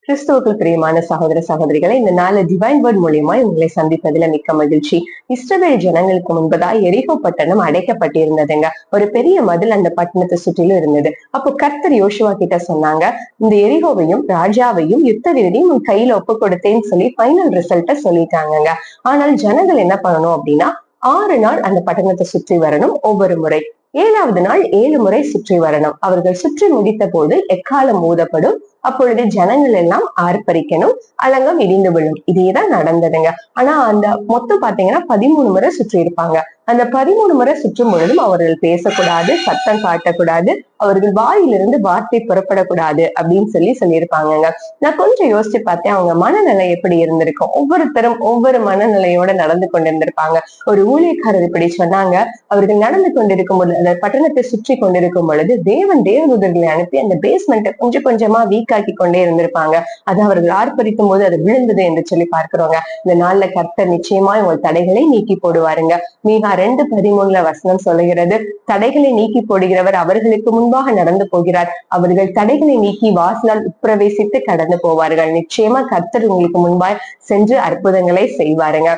கிறிஸ்துவுக்குள் பிரியமான சகோதர சகோதரிகளை இந்த நாள் டிவைன் வேர்ட் மூலியமா உங்களை சந்திப்பதில மிக்க மகிழ்ச்சி. இஸ்ரவேல் ஜனங்களுக்கு முன்பதா எரிகோ பட்டணம் அடைக்கப்பட்டிருந்ததுங்க. ஒரு பெரிய மதில் அந்த பட்டணத்தை சுற்றிலும் இருந்தது. அப்போ கர்த்தர் யோசுவா கிட்ட சொன்னாங்க, இந்த எரிகோவையும் ராஜாவையும் யுத்த வீரரையும் உன் கையில ஒப்பு கொடுத்தேன்னு சொல்லி பைனல் ரிசல்ட்ட சொல்லிட்டாங்க. ஆனால் ஜனங்கள் என்ன பண்ணணும் அப்படின்னா 6 நாள் அந்த பட்டணத்தை சுற்றி வரணும். ஒவ்வொரு முறை 7வது நாள் 7 முறை சுற்றி வரணும். அவர்கள் சுற்றி முடித்த போது எக்காலம் ஊதப்படும். அப்பொழுது ஜனங்கள் எல்லாம் ஆர்ப்பரிக்கணும், அலங்கம் இடிந்து விழும். இதேதான் நடந்ததுங்க. ஆனா அந்த மொத்தம் பாத்தீங்கன்னா 13 முறை சுற்றி இருப்பாங்க. அந்த 13 முறை சுற்றும் பொழுதும் அவர்கள் பேசக்கூடாது, சத்தம் காட்டக்கூடாது, அவர்கள் வாயிலிருந்து வார்த்தை புறப்படக்கூடாது அப்படின்னு சொல்லியிருப்பாங்க. நான் கொஞ்சம் யோசிச்சு பார்த்தேன், அவங்க மனநிலை எப்படி இருந்திருக்கும். ஒவ்வொருத்தரும் ஒவ்வொரு மனநிலையோட நடந்து கொண்டிருந்திருப்பாங்க. ஒரு ஊழியக்காரர் இப்படி சொன்னாங்க, அவர்கள் நடந்து கொண்டிருக்கும் பொழுது அந்த பட்டணத்தை சுற்றி கொண்டிருக்கும் பொழுது தேவதூதர்களை அனுப்பி அந்த பேஸ்மெண்ட்டை கொஞ்சம் கொஞ்சமா வீக்காக்கி கொண்டே இருந்திருப்பாங்க. அது அவர்கள் ஆர்ப்பரிக்கும் போது அது விழுந்தது என்று சொல்லி பார்க்கிறோங்க. இந்த நாள்ல கர்த்தர் நிச்சயமா உங்கள் தடைகளை நீக்கி போடுவாருங்க. மீகா 2:13 வசனம் சொல்லுகிறது, தடைகளை நீக்கி போடுகிறவர் அவர்களுக்கு முன்பாக நடந்து போகிறார், அவர்கள் தடைகளை நீக்கி வாசலால் உட்பிரவேசித்து கடந்து போவார்கள். நிச்சயமா கர்த்தர் உங்களுக்கு முன்பாய் சென்று அற்புதங்களை செய்வாருங்க.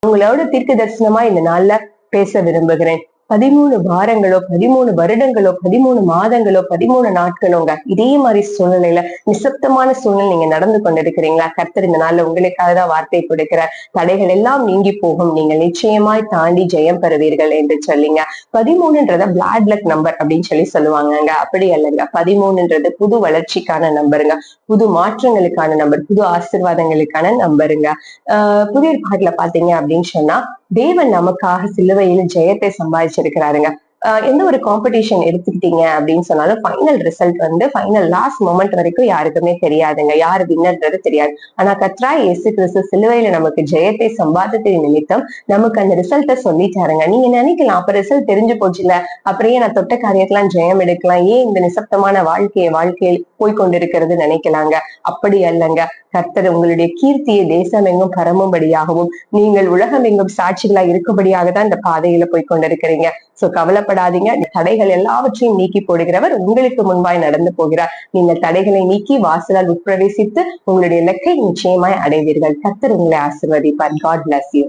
உங்களோட தீர்க்க தரிசனமா இந்த நாள்ல பேச விரும்புகிறேன். 13 வாரங்களோ 13 வருடங்களோ 13 மாதங்களோ 13 நாட்களோங்க, இதே மாதிரி சூழ்நிலையில நிசப்தமான சூழ்நிலை நீங்க நடந்து கொண்டிருக்கிறீங்களா? கர்த்தர் இந்த நாள்ல உங்களுக்காக தான் வார்த்தை கொடுக்கிறார். தடைகள் எல்லாம் நீங்கி போகும், நீங்கள் நிச்சயமாய் தாண்டி ஜெயம் பெறுவீர்கள் என்று சொல்லிங்க. 13ன்றத பிளாட் லக் நம்பர் அப்படின்னு சொல்லுவாங்கங்க. அப்படி அல்லங்க, 13ன்றது புது வளர்ச்சிக்கான நம்பருங்க, புது மாற்றங்களுக்கான நம்பர், புது ஆசீர்வாதங்களுக்கான நம்பருங்க. புதிய ஏற்பாட்டுல பாத்தீங்க அப்படின்னு சொன்னா தேவன் நமக்காக சிலுவையில் ஜெயத்தை சம்பாதிச்சிருக்கிறாருங்க. எந்த ஒரு காம்படிஷன் எடுத்துக்கிட்டீங்க அப்படின்னு சொன்னாலும் final result final last moment வரைக்கும் யாருக்குமே தெரியாதுங்க, யாரு வின்னர்ன்றது தெரியாது. ஆனா கர்த்தராகிய இயேசு கிறிஸ்து சிலுவையில நமக்கு ஜெயத்தை சம்பாதித்ததின் நிமித்தம் நமக்கு அந்த ரிசல்ட்டை சொல்லிட்டாருங்க. நீங்க நினைக்கலாம், அப்ப ரிசல்ட் தெரிஞ்சு போச்சுல, அப்புறம் நான் தொட்ட காரியத்தெல்லாம் ஜெயம் எடுக்கலாம், ஏன் இந்த நிசப்தமான வாழ்க்கையில் போய்கொண்டிருக்கிறது நினைக்கலாங்க. அப்படி அல்லங்க. கர்த்தர் உங்களுடைய கீர்த்தியை தேசம் எங்கும் பரம்படியாகவும் நீங்கள் உலகம் எங்கும் சாட்சிகளா இருக்கும்படியாக தான் இந்த பாதையில போய்கொண்டிருக்கிறீங்க. சோ கவலைப்படாதீங்க. தடைகள் எல்லாவற்றையும் நீக்கி போடுகிறவர் உங்களுக்கு முன்பாய் நடந்து போகிறார். நீங்கள் தடைகளை நீக்கி வாசலால் உட்பிரவேசித்து உங்களுடைய இலக்கை நிச்சயமாய் அடைவீர்கள். கர்த்தர் உங்களை ஆசீர்வதிப்பார். God bless you.